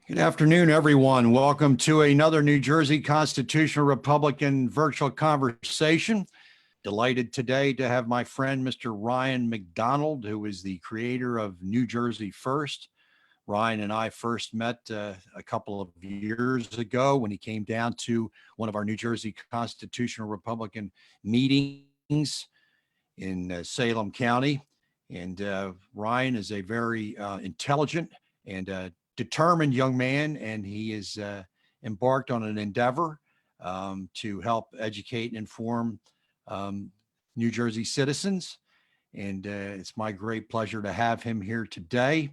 Good afternoon, everyone. Welcome to another New Jersey Constitutional Republican virtual conversation. Delighted today to have my friend, Mr. Ryan McDonald, who is the creator of NJ1st. Ryan and I first met a couple of years ago when he came down to one of our New Jersey Constitutional Republican meetings in Salem County. And Ryan is a very intelligent and determined young man, and he is embarked on an endeavor to help educate and inform New Jersey citizens. And it's my great pleasure to have him here today.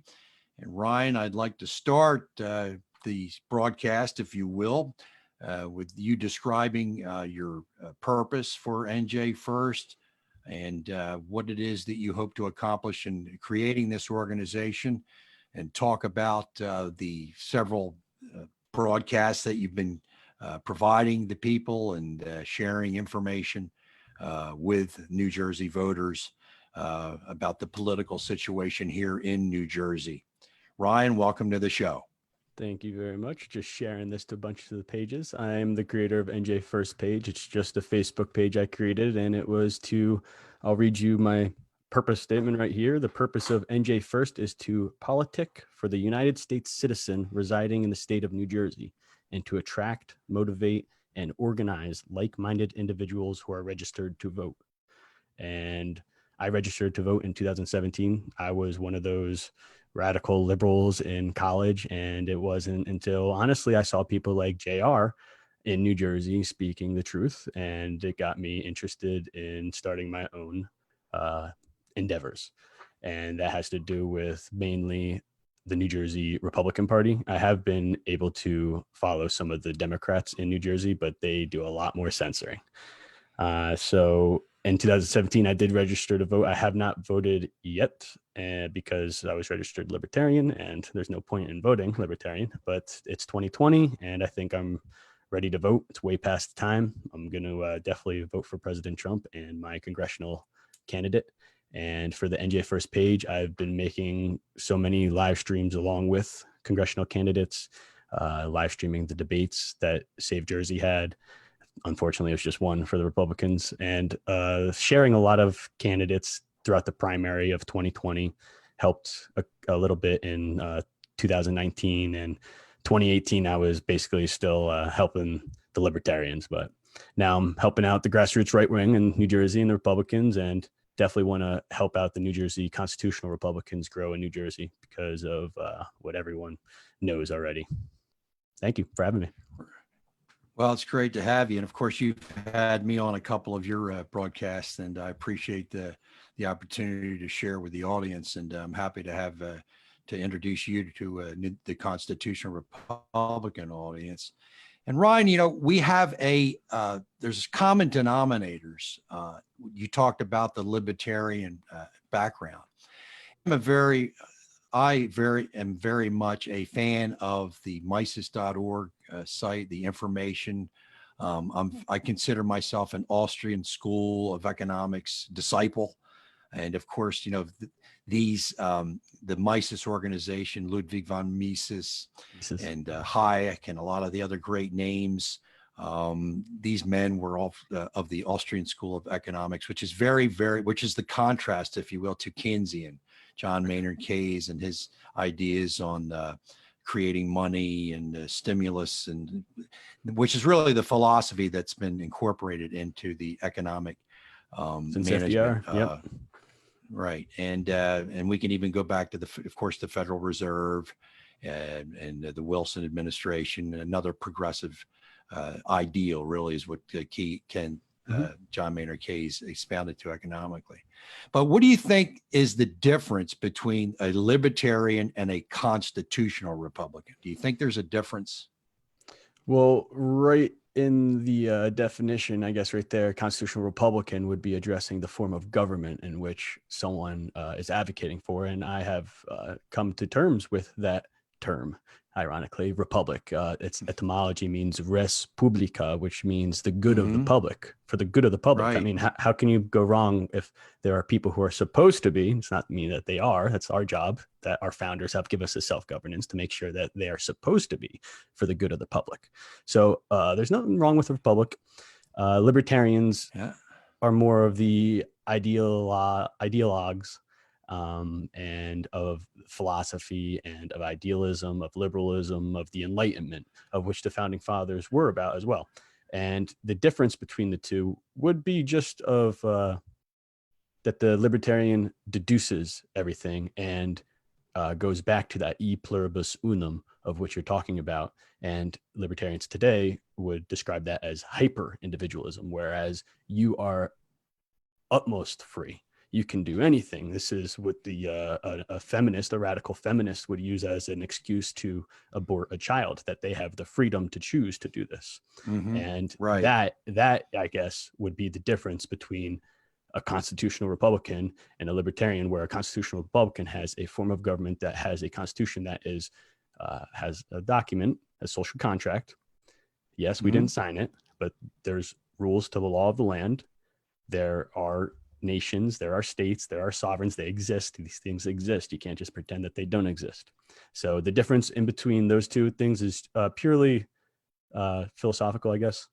And Ryan, I'd like to start the broadcast, if you will, with you describing your purpose for NJ1st and what it is that you hope to accomplish in creating this organization, and talk about the several broadcasts that you've been providing to people and sharing information with New Jersey voters about the political situation here in New Jersey. Ryan, welcome to the show. Thank you very much. Just sharing this to a bunch of the pages. I'm the creator of NJ1st page. It's just a Facebook page I created, and it was I'll read you my purpose statement right here. The purpose of NJ1st is to politic for the United States citizen residing in the state of New Jersey, and to attract, motivate, and organize like-minded individuals who are registered to vote. And I registered to vote in 2017. I was one of those radical liberals in college, and it wasn't until, honestly, I saw people like JR in New Jersey speaking the truth, and it got me interested in starting my own endeavors. And that has to do with mainly the New Jersey Republican Party. I have been able to follow some of the Democrats in New Jersey, but they do a lot more censoring. So in 2017, I did register to vote. I have not voted yet because I was registered Libertarian, and there's no point in voting Libertarian, but it's 2020, and I think I'm ready to vote. It's way past the time. I'm going to definitely vote for President Trump and my congressional candidate. And for the NJ1st page, I've been making so many live streams along with congressional candidates, live streaming the debates that Save Jersey had. Unfortunately, it was just one for the Republicans, and sharing a lot of candidates throughout the primary of 2020 helped a little bit in 2019 and 2018. I was basically still helping the Libertarians, but now I'm helping out the grassroots right wing in New Jersey and the Republicans, and definitely want to help out the New Jersey Constitutional Republicans grow in New Jersey because of what everyone knows already. Thank you for having me. Well, it's great to have you. And of course, you've had me on a couple of your broadcasts, and I appreciate the opportunity to share with the audience. And I'm happy to have to introduce you to the Constitutional Republican audience. And Ryan, we have there's common denominators. You talked about the libertarian background. I am very much a fan of the Mises.org site, the information. I consider myself an Austrian School of Economics disciple. And of course, the Mises organization, Ludwig von Mises and Hayek and a lot of the other great names. These men were all of the Austrian School of Economics, which is which is the contrast, if you will, to Keynesian. John Maynard Keynes and his ideas on creating money and stimulus, and which is really the philosophy that's been incorporated into the economic Since management. FDR, yep. Right, and we can even go back to of course, the Federal Reserve and the Wilson administration. Another progressive ideal, really, is what John Maynard Keynes expounded to economically. But what do you think is the difference between a libertarian and a constitutional Republican? Do you think there's a difference? Well, right in the definition, I guess right there, constitutional Republican would be addressing the form of government in which someone is advocating for. And I have come to terms with that term, ironically, republic. Its etymology means res publica, which means the good of the public, for the good of the public. Right. I mean, how can you go wrong if there are people who are supposed to be? It's not mean that they are. That's our job, that our founders have given us a self-governance to make sure that they are supposed to be for the good of the public. So there's nothing wrong with the republic. Libertarians are more of the ideologues and of philosophy and of idealism, of liberalism, of the Enlightenment, of which the founding fathers were about as well. And the difference between the two would be just of that the libertarian deduces everything and goes back to that e pluribus unum of which you're talking about. And libertarians today would describe that as hyper individualism, whereas you are utmost free. You can do anything. This is what a feminist, a radical feminist, would use as an excuse to abort a child, that they have the freedom to choose to do this. And that I guess would be the difference between a constitutional Republican and a libertarian, where a constitutional Republican has a form of government that has a constitution that is has a document, a social contract. Yes, we didn't sign it, but there's rules to the law of the land. There are nations, there are states, there are sovereigns. They exist. These things exist. You can't just pretend that they don't exist. So the difference in between those two things is purely philosophical, I guess.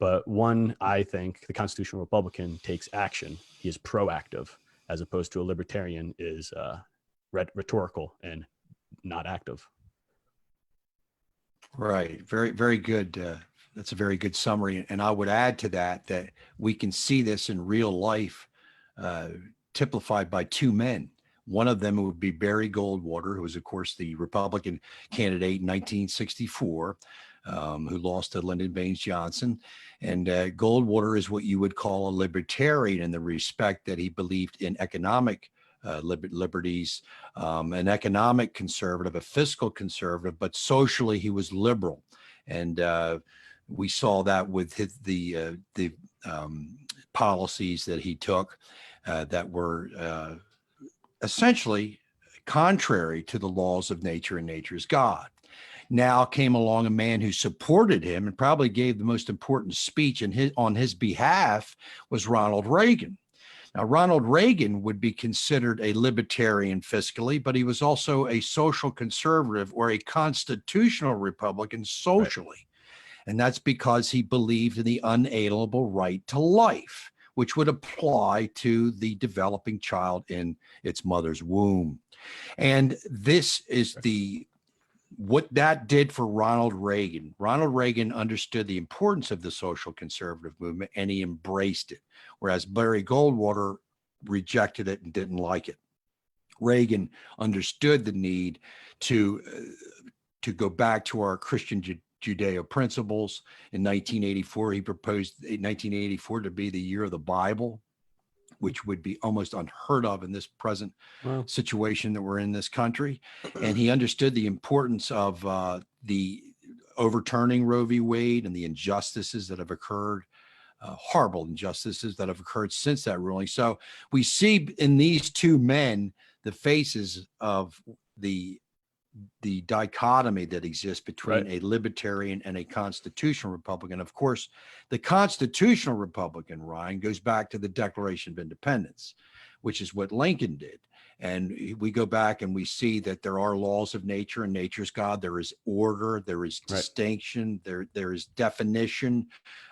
But one, I think the constitutional Republican takes action. He is proactive, as opposed to a libertarian is rhetorical and not active. Right. Very, very good. That's a very good summary. And I would add to that we can see this in real life, typified by two men. One of them would be Barry Goldwater, who was, of course, the Republican candidate in 1964, who lost to Lyndon Baines Johnson. And Goldwater is what you would call a libertarian in the respect that he believed in economic liberties, an economic conservative, a fiscal conservative, but socially he was liberal. And we saw that with the policies that he took that were essentially contrary to the laws of nature and nature's God. Now came along a man who supported him and probably gave the most important speech on his behalf was Ronald Reagan. Now, Ronald Reagan would be considered a libertarian fiscally, but he was also a social conservative or a constitutional Republican socially. Right. And that's because he believed in the unalienable right to life, which would apply to the developing child in its mother's womb. And this is what that did for Ronald Reagan. Ronald Reagan understood the importance of the social conservative movement and he embraced it, whereas Barry Goldwater rejected it and didn't like it. Reagan understood the need to go back to our Christian Judeo principles. In 1984, he proposed 1984 to be the year of the Bible, which would be almost unheard of in this present situation that we're in this country. And he understood the importance of the overturning Roe v. Wade and the injustices that have occurred, horrible injustices that have occurred since that ruling. So we see in these two men the faces of the dichotomy that exists between a libertarian and a constitutional Republican. Of course, the constitutional Republican, Ryan, goes back to the Declaration of Independence, which is what Lincoln did. And we go back and we see that there are laws of nature and nature's God. There is order, there is distinction, there is definition.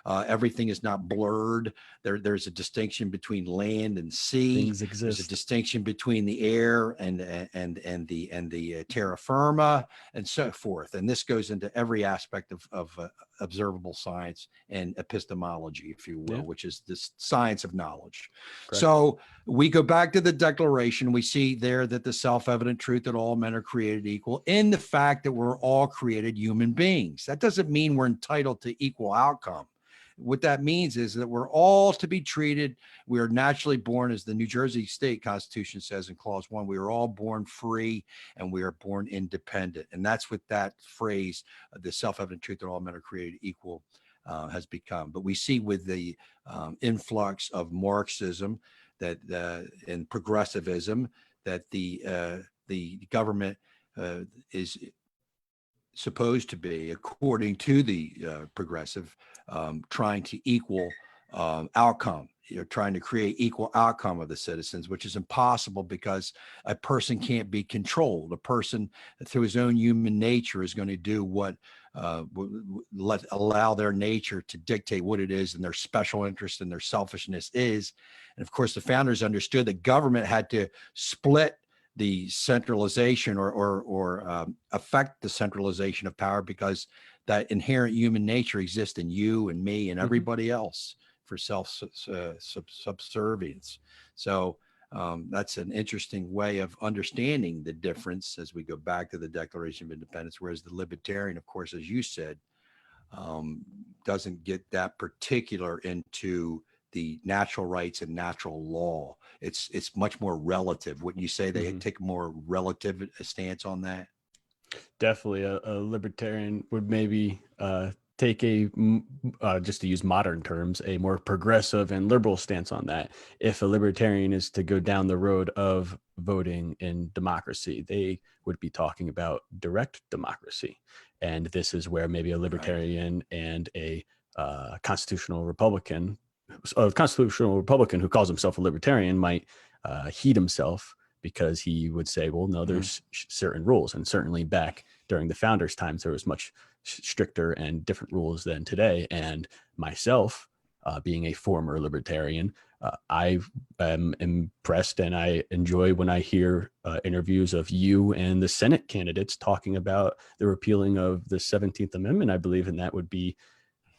Everything is not blurred. There's a distinction between land and sea. Things exist. There's a distinction between the air and the terra firma and so forth. And this goes into every aspect of observable science and epistemology, if you will, which is the science of knowledge. Correct. So we go back to the Declaration. We see there that the self-evident truth that all men are created equal in the fact that we're all created human beings. That doesn't mean we're entitled to equal outcome. What that means is that we're all to be treated. We are naturally born, as the New Jersey State Constitution says in Clause 1, we are all born free and we are born independent. And that's what that phrase, the self-evident truth that all men are created equal, has become. But we see with the influx of Marxism that and progressivism that the government is supposed to be, according to the progressive, trying to equal outcome. You're trying to create equal outcome of the citizens, which is impossible because a person can't be controlled. A person, through his own human nature, is going to do what allow their nature to dictate what it is and their special interest and their selfishness is. And of course, the founders understood that government had to split the centralization or affect the centralization of power, because that inherent human nature exists in you and me and everybody else for subservience. So that's an interesting way of understanding the difference as we go back to the Declaration of Independence, whereas the libertarian, of course, as you said, doesn't get that particular into the natural rights and natural law. It's much more relative. Wouldn't you say they take a more relative stance on that? Definitely, a libertarian would maybe take just to use modern terms, a more progressive and liberal stance on that. If a libertarian is to go down the road of voting in democracy, they would be talking about direct democracy. And this is where maybe a libertarian and a constitutional Republican who calls himself a libertarian might heat himself, because he would say, well, no, there's certain rules. And certainly back during the founders' times, there was much stricter and different rules than today. And myself, being a former libertarian, I am impressed and I enjoy when I hear interviews of you and the Senate candidates talking about the repealing of the 17th Amendment, I believe, and that would be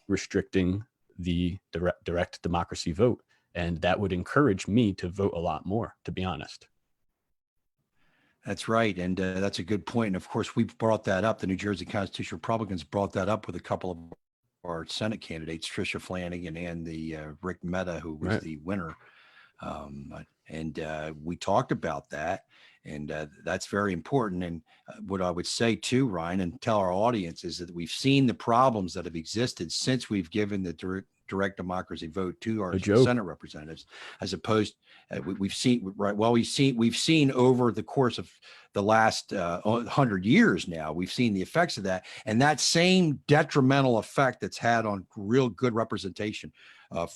restricting the direct democracy vote. And that would encourage me to vote a lot more, to be honest. That's right. And that's a good point. And of course, we brought that up. The New Jersey Constitutional Republicans brought that up with a couple of our Senate candidates, Tricia Flanagan and the Rick Mehta, who was the winner. We talked about that. And that's very important. And what I would say too, Ryan, and tell our audience, is that we've seen the problems that have existed since we've given the direct democracy vote to our Senate representatives, as opposed we've seen over the course of the last 100 years now, we've seen the effects of that, and that same detrimental effect that's had on real good representation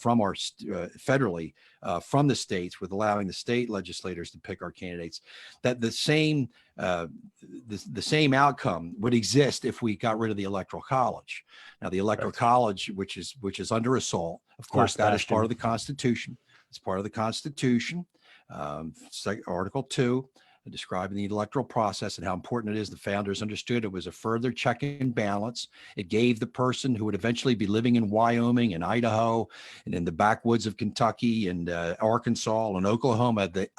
from our federally from the states, with allowing the state legislators to pick our candidates, that the same outcome would exist if we got rid of the Electoral College. Now, the Electoral College, which is under assault, of course, that is part of the Constitution. It's part of the Constitution, Article 2, describing the electoral process and how important it is. The founders understood it was a further check and balance. It gave the person who would eventually be living in Wyoming and Idaho and in the backwoods of Kentucky and Arkansas and Oklahoma the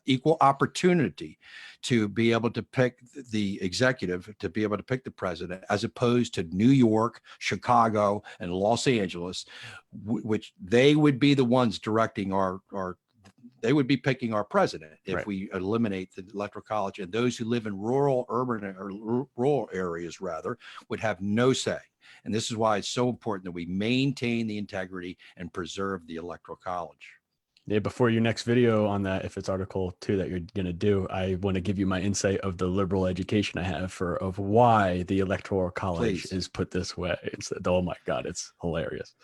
equal opportunity to be able to pick the executive, to be able to pick the president, as opposed to New York, Chicago, and Los Angeles, which they would be the ones directing they would be picking our president if we eliminate the Electoral College, and those who live in rural areas rather would have no say. And this is why it's so important that we maintain the integrity and preserve the Electoral College. Yeah, before your next video on that, if it's Article 2 that you're going to do, I want to give you my insight of the liberal education I have of why the Electoral College is put this way. Oh my God, it's hilarious.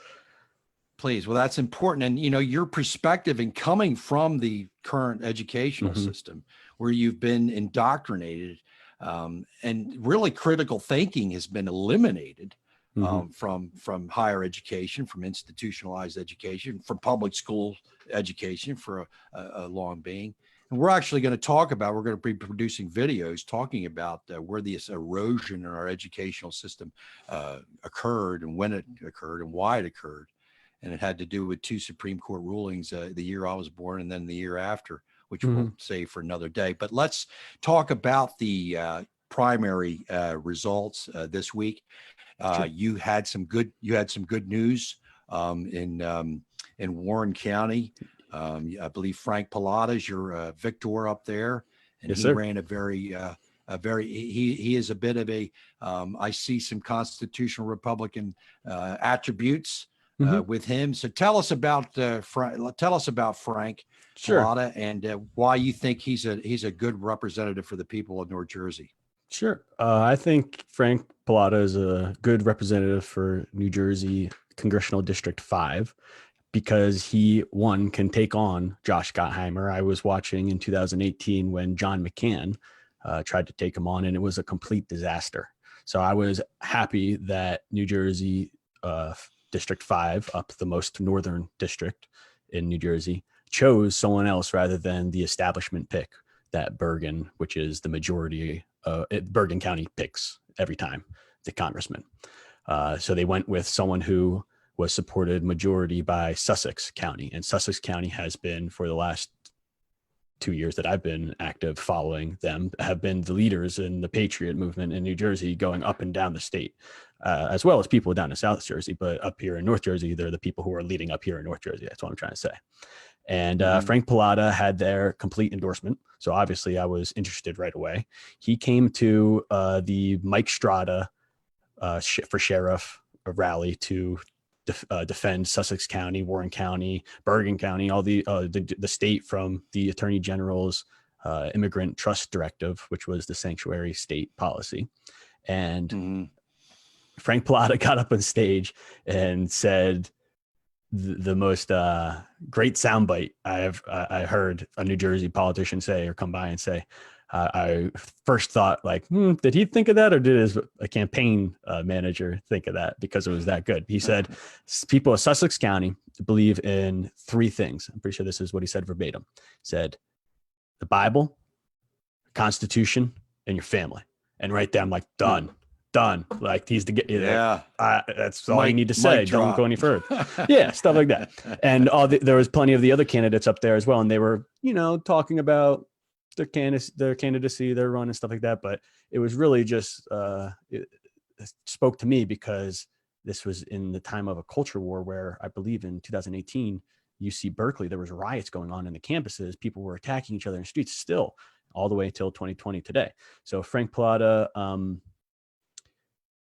Please. Well, that's important. And, your perspective in coming from the current educational system where you've been indoctrinated, and really critical thinking has been eliminated from higher education, from institutionalized education, from public school education for a long being. And we're actually going to be producing videos talking about where this erosion in our educational system occurred, and when it occurred, and why it occurred. And it had to do with two Supreme Court rulings the year I was born and then the year after, which we'll save for another day. But let's talk about the primary results this week. You had some good news in Warren County. I believe Frank Pallotta is your victor up there, and he ran he is a bit of a I see some constitutional Republican attributes Mhm. with him. So tell us about Frank Sure. Pallotta and why you think he's a good representative for the people of North Jersey. Sure. I think Frank Pallotta is a good representative for New Jersey Congressional District 5 because he, one, can take on Josh Gottheimer. I was watching in 2018 when John McCann tried to take him on, and it was a complete disaster. So I was happy that New Jersey District 5, up the most northern district in New Jersey, chose someone else rather than the establishment pick that Bergen, which is the majority, Bergen County picks every time the congressman. So they went with someone who was supported majority by Sussex County. And Sussex County has been, for the last 2 years that I've been active following them, have been the leaders in the Patriot movement in New Jersey, going up and down the state, as well as people down in South Jersey. But up here in North Jersey, they're the people who are leading up here in North Jersey. That's what I'm trying to say. And Frank Pallotta had their complete endorsement. So obviously I was interested right away. He came to the Mike Strada for sheriff rally to defend Sussex County, Warren County, Bergen County, all the state from the Attorney General's immigrant trust directive, which was the sanctuary state policy. And Frank Pallotta got up on stage and said the most great soundbite I heard a New Jersey politician say or come by and say. I first thought, like, did he think of that, or did a campaign manager think of that, because it was that good? He said, people of Sussex County believe in three things. I'm pretty sure this is what he said verbatim. He said, the Bible, the Constitution, and your family. And right there, I'm like, done. Like, he's the that's all you need to say. Don't go any further. Yeah, stuff like that. And there was plenty of the other candidates up there as well, and they were, talking about their candidacy, their run and stuff like that. But it was really just it spoke to me because this was in the time of a culture war where I believe in 2018, UC Berkeley, there was riots going on in the campuses. People were attacking each other in the streets still, all the way till 2020 today. So Frank Pallotta,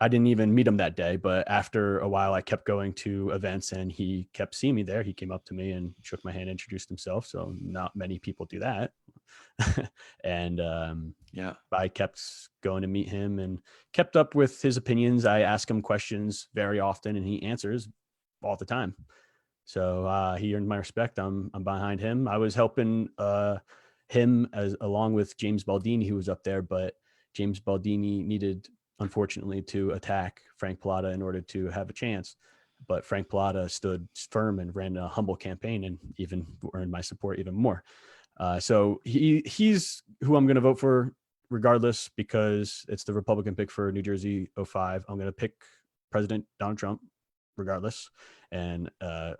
I didn't even meet him that day, but after a while I kept going to events and he kept seeing me there. He came up to me and shook my hand, introduced himself. So not many people do that. And I kept going to meet him and kept up with his opinions. I ask him questions very often and he answers all the time. So he earned my respect. I'm behind him. I was helping him along with James Baldini, who was up there, but James Baldini needed, unfortunately, to attack Frank Pallotta in order to have a chance. But Frank Pallotta stood firm and ran a humble campaign and even earned my support even more. So he's who I'm going to vote for regardless, because it's the Republican pick for New Jersey 05. I'm going to pick President Donald Trump regardless. And I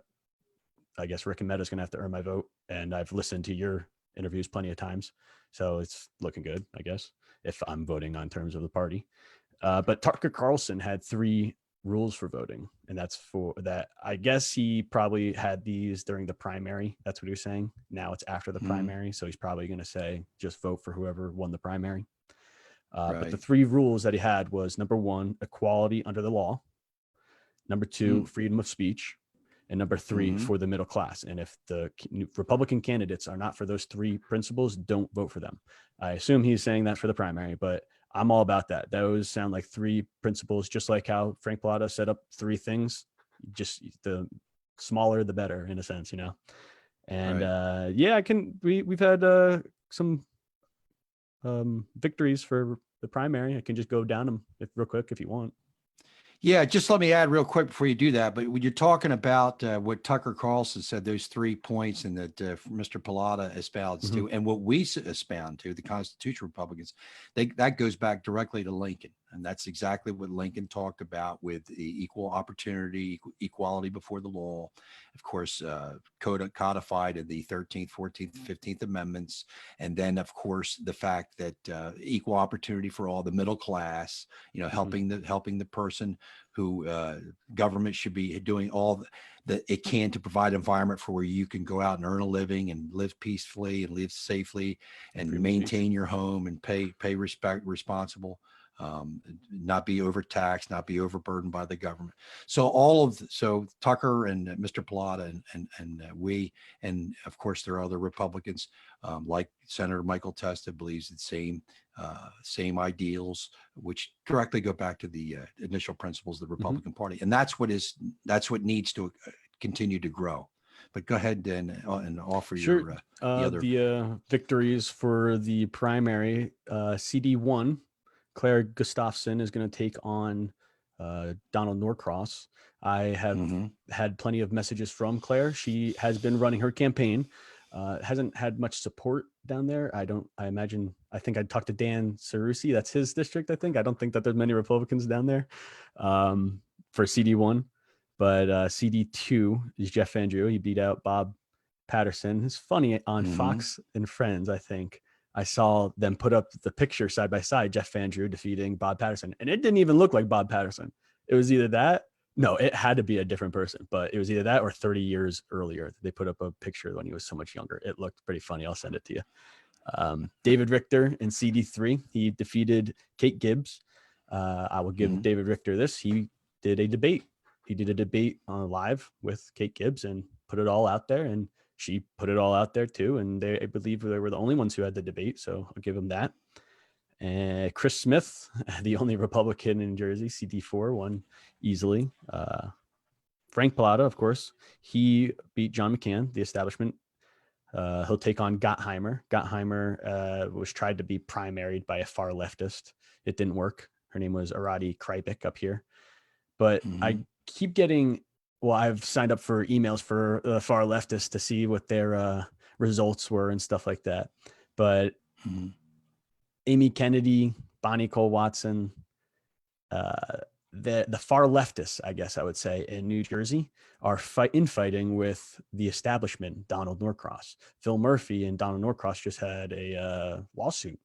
guess Rick and Mehta's going to have to earn my vote. And I've listened to your interviews plenty of times. So it's looking good, I guess, if I'm voting on terms of the party. But Tucker Carlson had 3 rules for voting, and that's for that. I guess he probably had these during the primary. That's what he was saying. Now it's after the primary, so he's probably going to say just vote for whoever won the primary. But the 3 rules that he had was, number 1, equality under the law. Number 2, freedom of speech. And number 3, for the middle class. And if the Republican candidates are not for those 3 principles, don't vote for them. I assume he's saying that for the primary, but I'm all about that. Those sound like 3 principles, just like how Frank Pallotta set up 3 things. Just the smaller, the better, in a sense, And we've had some victories for the primary. I can just go down them real quick if you want. Yeah, just let me add real quick before you do that. But when you're talking about what Tucker Carlson said, those 3 points, and that Mr. Pallotta espounds to, and what we espound to, the Constitutional Republicans, that goes back directly to Lincoln. And that's exactly what Lincoln talked about with the equal opportunity, equality before the law, of course, codified in the 13th, 14th, 15th Amendments. And then, of course, the fact that equal opportunity for all, the middle class, helping the person who government should be doing all that it can to provide an environment for where you can go out and earn a living and live peacefully and live safely and maintain your home and pay responsible not be overtaxed, not be overburdened by the government. So so Tucker and Mr. Pallotta and we, and of course there are other Republicans like Senator Michael Testa believes the same ideals, which directly go back to the initial principles of the Republican Party, and that's what needs to continue to grow. But go ahead and offer Sure. the Victories for the primary. CD1, Claire Gustafson is going to take on Donald Norcross. I have had plenty of messages from Claire. She has been running her campaign. Hasn't had much support down there. I think I talked to Dan Cerusi. That's his district, I think. I don't think that there's many Republicans down there for CD1. But CD2 is Jeff Andrew. He beat out Bob Patterson. It's funny on Fox and Friends, I think. I saw them put up the picture side by side, Jeff Andrew defeating Bob Patterson. And it didn't even look like Bob Patterson. It was either that. No, it had to be a different person, but it was either that or 30 years earlier. They put up a picture when he was so much younger. It looked pretty funny. I'll send it to you. David Richter in CD3, he defeated Kate Gibbs. I will give David Richter this. He did a debate. He did a debate live with Kate Gibbs and put it all out there, and she put it all out there too. And I believe they were the only ones who had the debate, so I'll give him that. And Chris Smith, the only Republican in Jersey, CD4, won easily. Frank Pallotta, of course, he beat John McCann, the establishment. He'll take on Gottheimer. Gottheimer was tried to be primaried by a far leftist. It didn't work. Her name was Arati Kripik up here. But I keep getting, I've signed up for emails for the far leftists to see what their results were and stuff like that. But Amy Kennedy, Bonnie Cole Watson, the far leftists, I guess I would say, in New Jersey are fighting with the establishment, Donald Norcross. Phil Murphy and Donald Norcross just had a lawsuit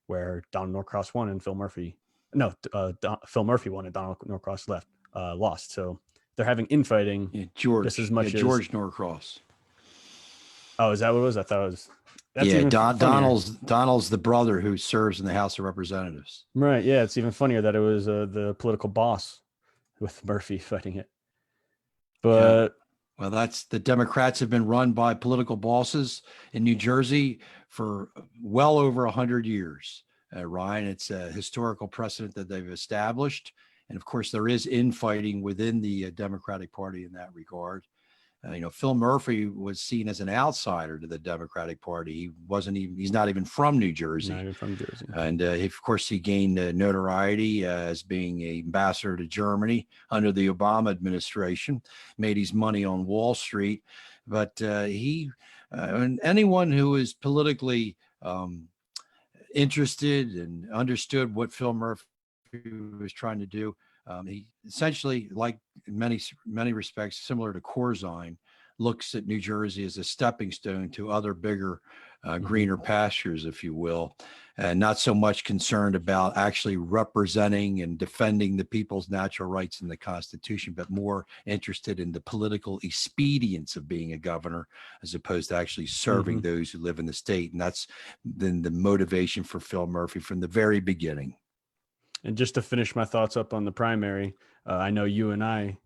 where Donald Norcross won and Phil Murphy won and Donald Norcross lost. So they're having infighting just as much as George Norcross. Oh, is that what it was? I thought it was. Donald's the brother who serves in the House of Representatives. Right. Yeah. It's even funnier that it was the political boss with Murphy fighting it. But well, that's the Democrats have been run by political bosses in New Jersey for well over 100 years. Ryan, it's a historical precedent that they've established. And of course, there is infighting within the Democratic Party in that regard. Phil Murphy was seen as an outsider to the Democratic Party. He's not even from New Jersey. Not even from Jersey. And of course, he gained notoriety as being an ambassador to Germany under the Obama administration, made his money on Wall Street. But and anyone who is politically interested and understood what Phil Murphy was trying to do, he essentially, like in many respects, similar to Corzine, looks at New Jersey as a stepping stone to other bigger, greener pastures, if you will, and not so much concerned about actually representing and defending the people's natural rights in the Constitution, but more interested in the political expedience of being a governor as opposed to actually serving those who live in the state. And that's been the motivation for Phil Murphy from the very beginning. And just to finish my thoughts up on the primary, I know you and I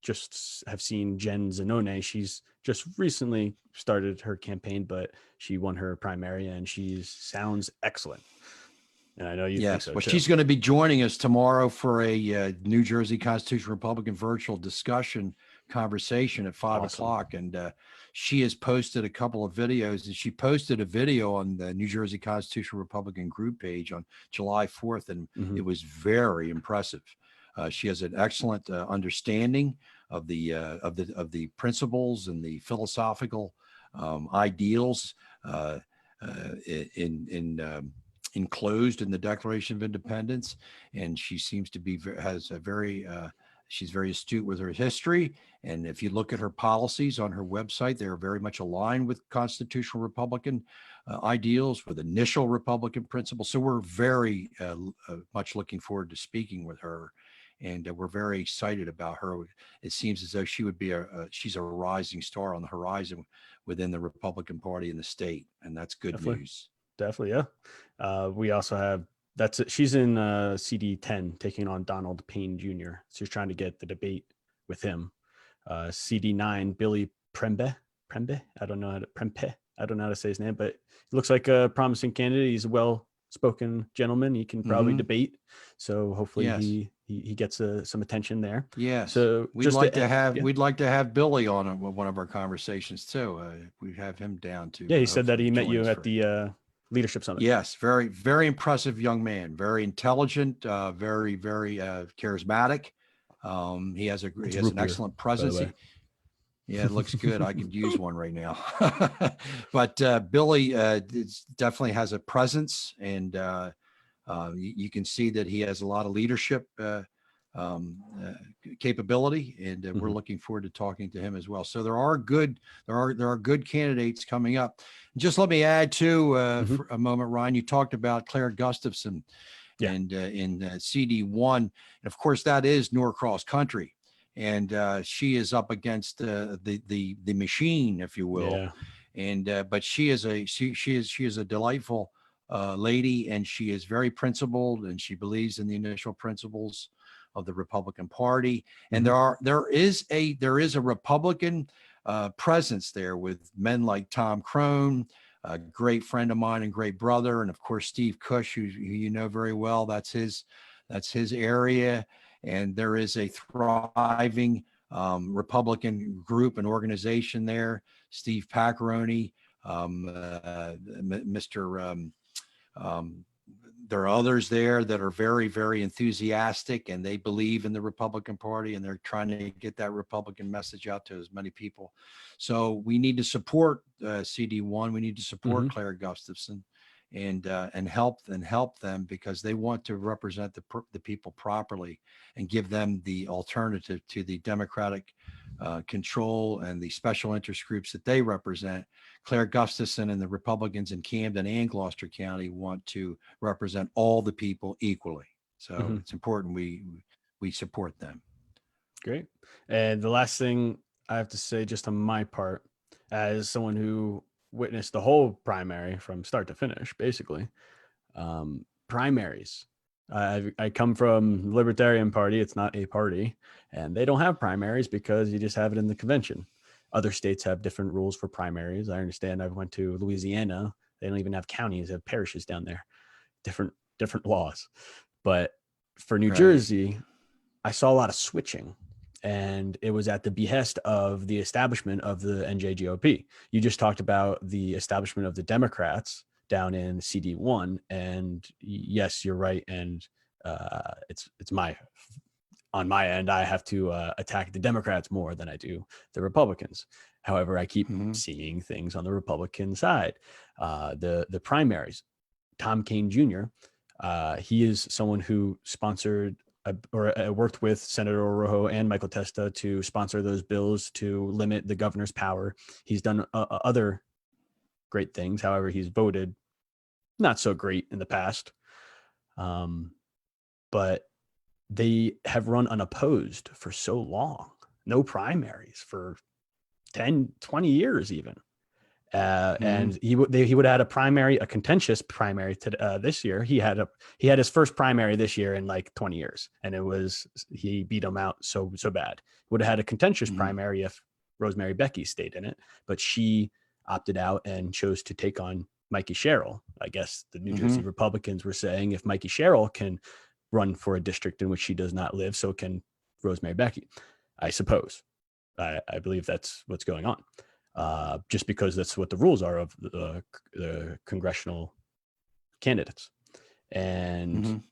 just have seen Jen Zanone. She's just recently started her campaign, but she won her primary and she sounds excellent. And I know you think so well, too. She's going to be joining us tomorrow for a New Jersey Constitutional Republican virtual discussion conversation at 5 o'clock. And she has posted a couple of videos, and she posted a video on the New Jersey Constitutional Republican group page on July 4th. And it was very impressive. She has an excellent understanding of the principles and the philosophical ideals enclosed in the Declaration of Independence, and she seems to be she's very astute with her history. And if you look at her policies on her website, they're very much aligned with constitutional Republican ideals, with initial Republican principles. So we're very much looking forward to speaking with her, and we're very excited about her. It seems as though she would be she's a rising star on the horizon within the Republican Party in the state, and that's good news. Definitely, yeah. We also have That's it. She's in CD10 taking on Donald Payne Jr. So she's trying to get the debate with him. CD9, Billy Prembe. I don't know how to Prempe. I don't know how to say his name, but he looks like a promising candidate. He's a well-spoken gentleman. He can probably debate. So hopefully Yes. he gets some attention there. Yes. So just yeah. We'd like to have Billy on one of our conversations too. We have him down to Yeah, he said that hopefully he met join you us at the leadership summit. Yes, very, very impressive young man, very intelligent, very, very charismatic. He has an excellent presence. Yeah, it looks good. I could use one right now. But Billy definitely has a presence, and you can see that he has a lot of leadership capability, and we're looking forward to talking to him as well. So there are good candidates coming up. Just let me add to for a moment, Ryan. You talked about Claire Gustafson and in CD1, and of course that is Norcross country. And she is up against the machine, if you will. Yeah. And but she is a delightful lady, and she is very principled, and she believes in the initial principles of the Republican Party. And there is a Republican presence there with men like Tom Crone, a great friend of mine and great brother, and of course Steve Cush, who you know very well. That's his area. And there is a thriving Republican group and organization there. Steve Paccaroni, Mr. There are others there that are very, very enthusiastic, and they believe in the Republican Party, and they're trying to get that Republican message out to as many people. So we need to support CD1. We need to support Claire Gustafson, and help them, because they want to represent the people properly and give them the alternative to the Democratic control and the special interest groups that they represent. Claire Gustafson and the Republicans in Camden and Gloucester County want to represent all the people equally. So it's important we support them. Great. And the last thing I have to say, just on my part, as someone who witnessed the whole primary from start to finish, basically, primaries. I come from the Libertarian Party. It's not a party, and they don't have primaries because you just have it in the convention. Other states have different rules for primaries. I understand. I went to Louisiana. They don't even have counties; they have parishes down there. Different laws. But for New Jersey, I saw a lot of switching, and it was at the behest of the establishment of the NJGOP. You just talked about the establishment of the Democrats down in CD1, and yes, you're right. And it's on my end, I have to attack the Democrats more than I do the Republicans. However, I keep seeing things on the Republican side. The primaries, Tom Kane Jr., he is someone who sponsored or worked with Senator Orojo and Michael Testa to sponsor those bills to limit the governor's power. He's done other great things. However, he's voted not so great in the past. But they have run unopposed for so long, no primaries for 10, 20 years even. And he would have had a contentious primary this year. He had his first primary this year in like 20 years, and he beat him out so bad. Would have had a contentious primary if Rosemary Becky stayed in it, but she opted out and chose to take on Mikey Sherrill. I guess the New Jersey Republicans were saying, if Mikey Sherrill can run for a district in which she does not live, so can Rosemary Becky. I suppose. I believe that's what's going on. Just because that's what the rules are of the congressional candidates. And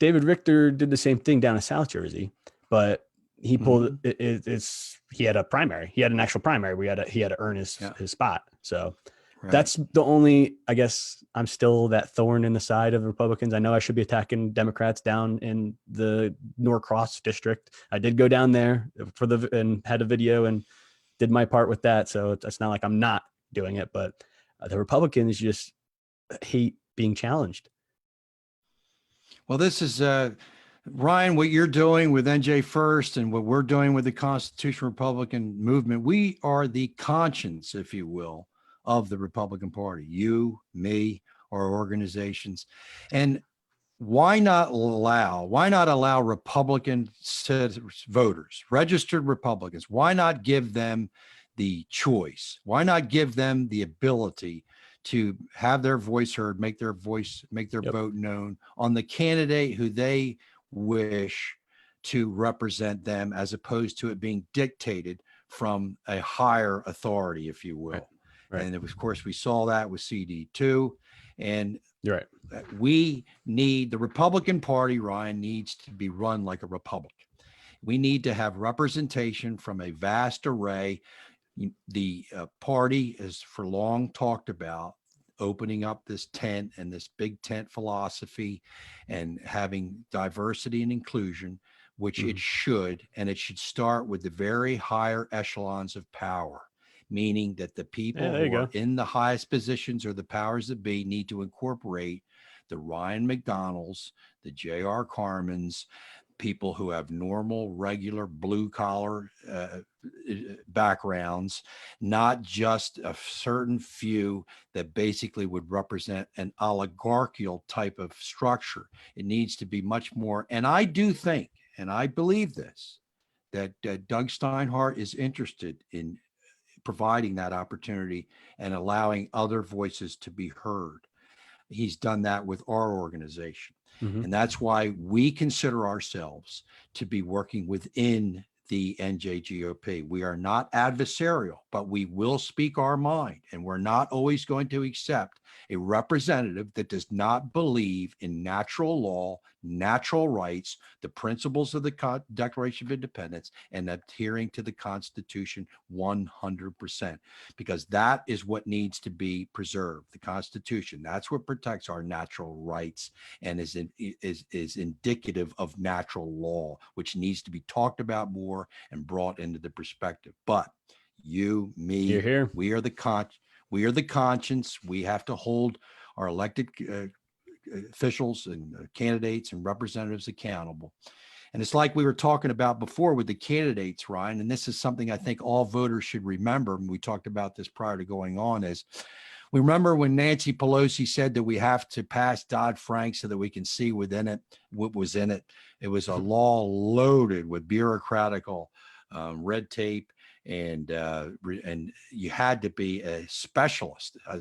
David Richter did the same thing down in South Jersey, but he pulled he had a primary. He had an actual primary where he had to earn his spot. So that's the only, I guess I'm still that thorn in the side of Republicans. I know I should be attacking Democrats down in the Norcross district. I did go down there and had a video and did my part with that. So it's not like I'm not doing it, but the Republicans just hate being challenged. Well, this is Ryan, what you're doing with NJ1st and what we're doing with the Constitutional Republican movement. We are the conscience, if you will, of the Republican Party. You, me, our organizations. And why not allow Republican voters, registered Republicans, why not give them the choice? Why not give them the ability to have their voice heard, make their Yep. vote known on the candidate who they wish to represent them, as opposed to it being dictated from a higher authority, if you Right. will. Right. And of course, we saw that with CD2. And You're right. we need the Republican Party, Ryan, needs to be run like a republic. We need to have representation from a vast array. The party has for long talked about opening up this tent and this big tent philosophy and having diversity and inclusion, which it should. And it should start with the very higher echelons of power, meaning that the people There you who are go. in the highest positions or the powers that be need to incorporate the Ryan McDonalds, the J.R. Carmens, people who have normal, regular, blue collar backgrounds, not just a certain few that basically would represent an oligarchical type of structure. It needs to be much more. And I do think, and I believe this, that Doug Steinhardt is interested in providing that opportunity and allowing other voices to be heard. He's done that with our organization. Mm-hmm. And that's why we consider ourselves to be working within the NJGOP. We are not adversarial, but we will speak our mind. And we're not always going to accept a representative that does not believe in natural law, natural rights, the principles of the Declaration of Independence, and adhering to the Constitution 100%, because that is what needs to be preserved. The Constitution, that's what protects our natural rights and is indicative of natural law, which needs to be talked about more and brought into the perspective. But you, me, Here. we are the conscience. We have to hold our elected officials and candidates and representatives accountable. And it's like we were talking about before with the candidates, Ryan, and this is something I think all voters should remember. And we talked about this prior to going on, is we remember when Nancy Pelosi said that we have to pass Dodd-Frank so that we can see within it what was in it. It was a law loaded with bureaucratical red tape, and you had to be a specialist, a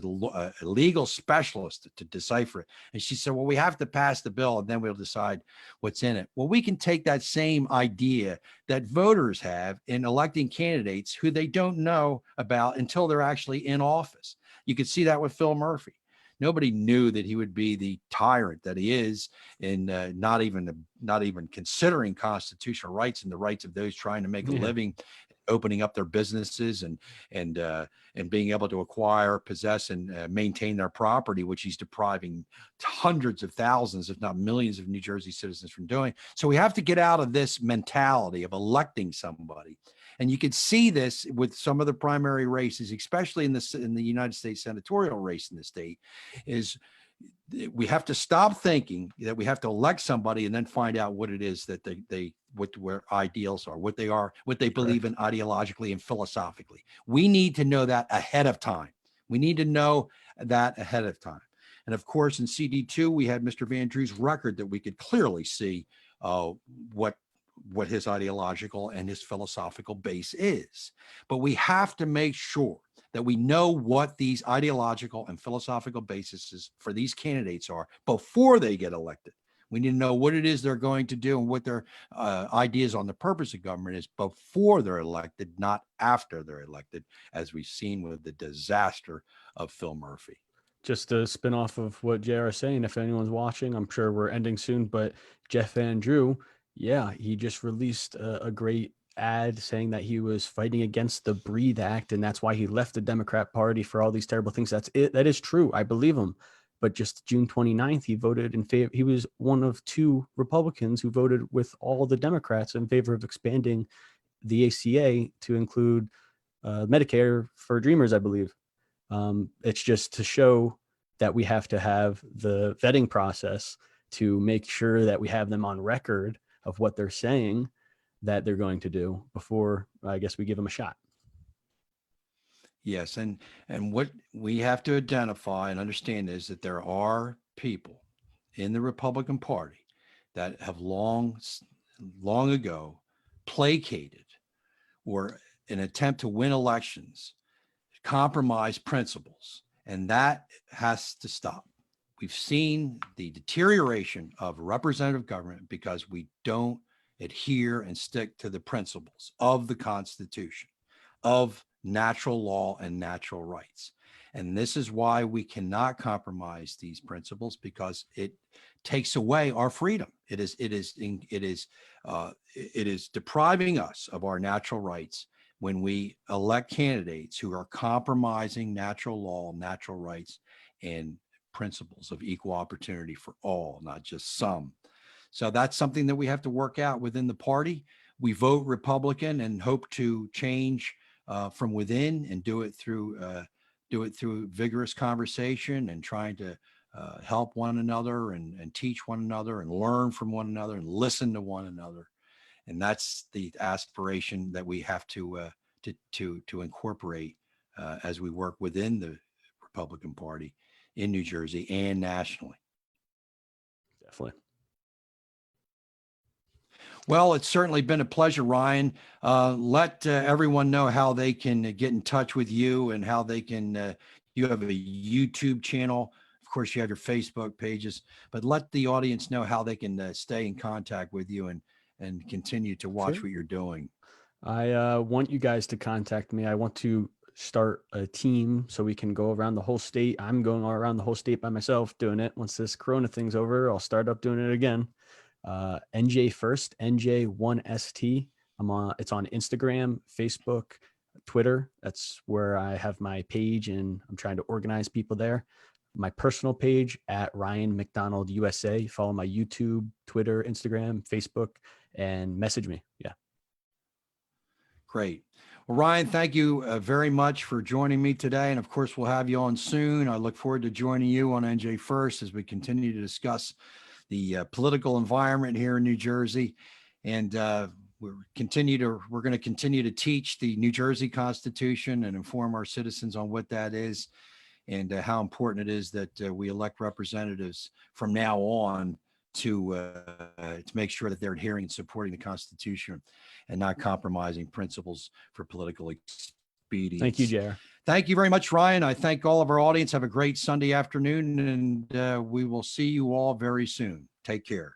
legal specialist to decipher it. And she said, well, we have to pass the bill and then we'll decide what's in it. Well, we can take that same idea that voters have in electing candidates who they don't know about until they're actually in office. You could see that with Phil Murphy. Nobody knew that he would be the tyrant that he is, in not even considering constitutional rights and the rights of those trying to make a living, opening up their businesses and being able to acquire, possess, and maintain their property, which he's depriving hundreds of thousands, if not millions, of New Jersey citizens from doing. So we have to get out of this mentality of electing somebody. And you can see this with some of the primary races, especially in the United States senatorial race in the state, is we have to stop thinking that we have to elect somebody and then find out what it is that what their ideals are, what they believe in ideologically and philosophically. We need to know that ahead of time. We need to know that ahead of time. And of course, in CD2, we had Mr. Van Drew's record that we could clearly see what his ideological and his philosophical base is. But we have to make sure that we know what these ideological and philosophical bases for these candidates are before they get elected. We need to know what it is they're going to do and what their ideas on the purpose of government is before they're elected, not after they're elected, as we've seen with the disaster of Phil Murphy. Just to spin off of what JR is saying, if anyone's watching, I'm sure we're ending soon, but Jeff Van Drew, he just released a great ad saying that he was fighting against the Breathe Act, and that's why he left the Democrat Party for all these terrible things. That's it. That is true. I believe him. But just June 29th, he voted in favor. He was one of two Republicans who voted with all the Democrats in favor of expanding the ACA to include Medicare for Dreamers, I believe. It's just to show that we have to have the vetting process to make sure that we have them on record of what they're saying that they're going to do before, I guess, we give them a shot. Yes. And what we have to identify and understand is that there are people in the Republican Party that have long ago placated or an attempt to win elections, compromise principles, and that has to stop. We've seen the deterioration of representative government because we don't adhere and stick to the principles of the Constitution, of natural law and natural rights. And this is why we cannot compromise these principles, because it takes away our freedom. It is depriving us of our natural rights when we elect candidates who are compromising natural law, natural rights, and principles of equal opportunity for all, not just some. So that's something that we have to work out within the party. We vote Republican and hope to change from within, and do it through vigorous conversation and trying to help one another and teach one another and learn from one another and listen to one another. And that's the aspiration that we have to incorporate as we work within the Republican Party in New Jersey and nationally. Definitely. Well, it's certainly been a pleasure, Ryan. Let everyone know how they can get in touch with you and how they can, you have a YouTube channel. Of course, you have your Facebook pages, but let the audience know how they can stay in contact with you and continue to watch Sure. what you're doing. I want you guys to contact me. I want to start a team so we can go around the whole state. I'm going all around the whole state by myself doing it. Once this Corona thing's over, I'll start up doing it again. NJ1st, NJ1st. It's on Instagram, Facebook, Twitter. That's where I have my page, and I'm trying to organize people there. My personal page at Ryan McDonald USA. Follow my YouTube, Twitter, Instagram, Facebook, and message me. Yeah. Great. Well, Ryan, thank you very much for joining me today. And of course, we'll have you on soon. I look forward to joining you on NJ1st as we continue to discuss the political environment here in New Jersey. And we're going to continue to teach the New Jersey Constitution and inform our citizens on what that is, and how important it is that we elect representatives from now on to make sure that they're adhering and supporting the Constitution and not compromising principles for political expedience. Thank you, JR. Thank you very much, Ryan. I thank all of our audience. Have a great Sunday afternoon, and we will see you all very soon. Take care.